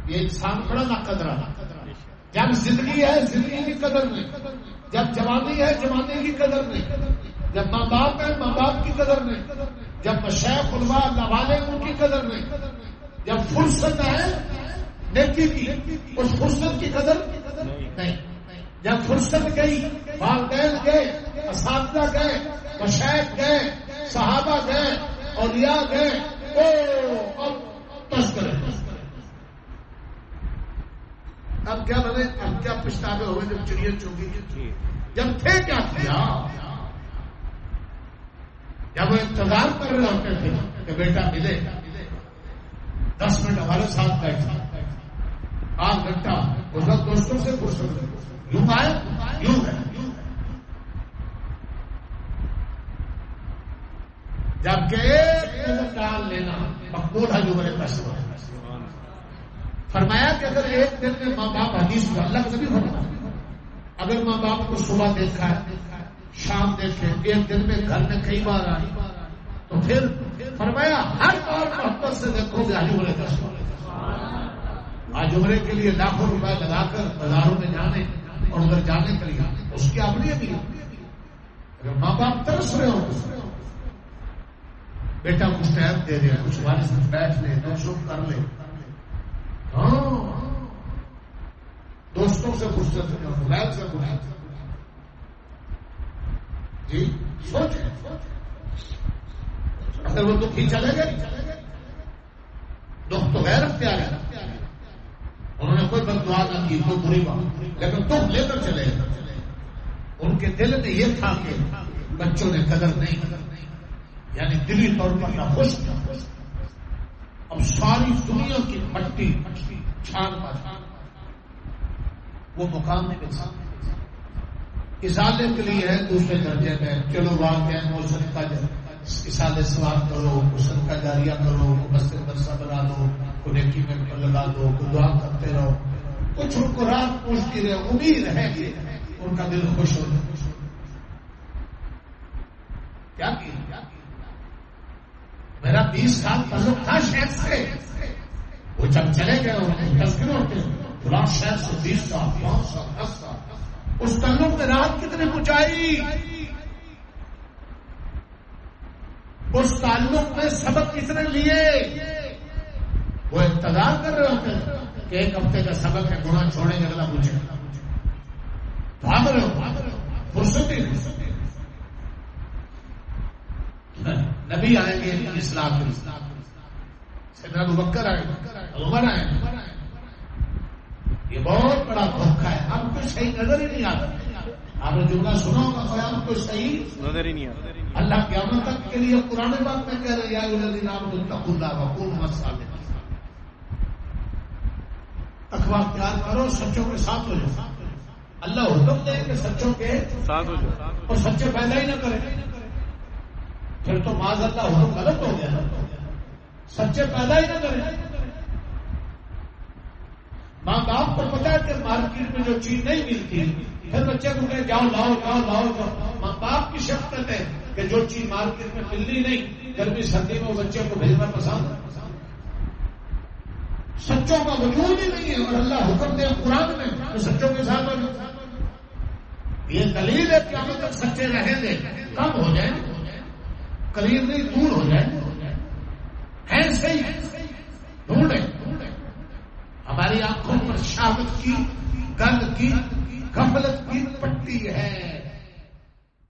یہ انسان بڑا ناقدر ہے. جب زندگی ہے زندگی کی قدر نہیں، جب جوانی ہے جوانی کی قدر نہیں، جب ماں باپ ہے ماں باپ کی قدر نہیں، جب مشائخ علماء اللہ والے ان کی قدر نہیں، جب فرصت ہے نیکی کی اس فرصت کی قدر نہیں. جب فرصت گئی، والدین گئے، اساتذہ گئے، مشائخ گئے، صحابہ گئے، اولیاء گئے، اب تذکرے. اب کیا بنے؟ اب کیا پچھتاوے ہوئے جب چڑیا چوگی. جب تھے کیا کیا؟ جب وہ انتظار کر رہے ہوتے تھے کہ بیٹا ملے، 10 منٹ ہمارے ساتھ بیٹھا، 8 گھنٹہ اس وقت دوستوں سے فرصت یوں آئے یوں ہے. جبکہ ایک ڈال لینا مقبول ہے جو میرے پیسے والے. فرمایا کہ اگر ایک دن میں ماں باپ حدیث کو اللہ کا بھی ہونا، اگر ماں باپ کو صبح دیکھا ہے شام دیکھے، ایک دن میں گھر میں کئی بار آئی، تو پھر فرمایا ہر بار محبت سے دیکھو گے آج عمرے کا. آج عمرے کے لیے لاکھوں روپئے لگا کر بازاروں میں جانے اور ادھر جانے کے لیے اس کی اپنی بھی ہے. اگر ماں باپ ترس رہے ہو بیٹا کچھ ٹائم دے دے، کچھ والد سے بیٹھ لے، دوست کر لے. ہاں دوستوں سے فرصت ہے، موبائل سے فرصت ہے. جی سوچیں اگر وہ دکھی چلے گئے، دکھ تو غیر اختیار ہے، انہوں نے کوئی بد دعا نہ کی، کوئی بری بات، لیکن دکھ لے کر چلے گئے. ان کے دل میں یہ تھا کہ بچوں نے قدر نہیں، یعنی دلی طور پر نہ خوش تھا. اب ساری دنیا کی مٹی چھان پر وہ مقام نہیں مل سکتا. ازالے کے لیے ہے دوسرے درجے میں، چلو والدین موسم کا اسالے سوال کرو، حسن کا جاریہ کرو، مبصر برسہ بنا دو، کو نیکی میں لگا دو، کو دعا کرتے رہو، کچھ ان کو رات پوچھتی رہے، امید ہے کہ ان کا دل خوش ہو جائے. کیا کیا میرا 20 سال تعلق تھا شہر سے، وہ جب چلے گئے تذکرے ہوتے فلاں شہر سے 20 سال 5 سال 10 سال، اس تعلق میں رات کتنے پہنچائی، اس تعلق میں سبق کتنے لیے. وہ انتظار کر رہے ہوتے کہ ایک ہفتے کا سبق ہے، گناہ چھوڑیں گے اگلا پوچھے. بھاگ رہے ہو فرصت ہی نبی آئیں گے اسلام کے، سیدنا ابوبکر آئے، عمر آئے. یہ بہت بڑا دھوکہ ہے، آپ کو صحیح نظر ہی نہیں آتا. آپ نے جملہ سنا ہوگا خیال کو صحیح نظر ہی نہیں آتا. اللہ قیامت تک کے لیے قرآن بات میں کہہ رہے یا الذین آمنوا اتقوا اللہ وکونوا مع الصادقین. تقویٰ اختیار کرو، سچوں کے ساتھ ہو جاؤ. اللہ حکم دے کہ سچوں کے ساتھ ہو جاؤ اور سچے پیدا ہی نہ کریں، پھر تو معاذ اللہ حکم غلط ہو گیا. سچے پیدا ہی نہ کریں. ماں باپ کو پتا ہے کہ مارکیٹ میں جو چیز نہیں ملتی پھر بچے کو کہے جاؤ لاؤ جاؤ لاؤ جاؤ. ماں باپ کی شفقت ہے کہ جو چیز مارکیٹ میں ملنی نہیں، گرمی سردی میں بچے کو بھیجنا پسند ہے. سچوں کا وجود ہی نہیں ہے اور اللہ حکم دے قرآن میں تو سچوں کے ساتھ. یہ دلیل ہے کہ ہم تک سچے رہیں گے، کم ہو جائیں، قریب نہیں دور ہو جائیں. ہے صحیح ڈھونڈے. ہماری آنکھوں پر شہوت کی، گند کی، غفلت کی پٹی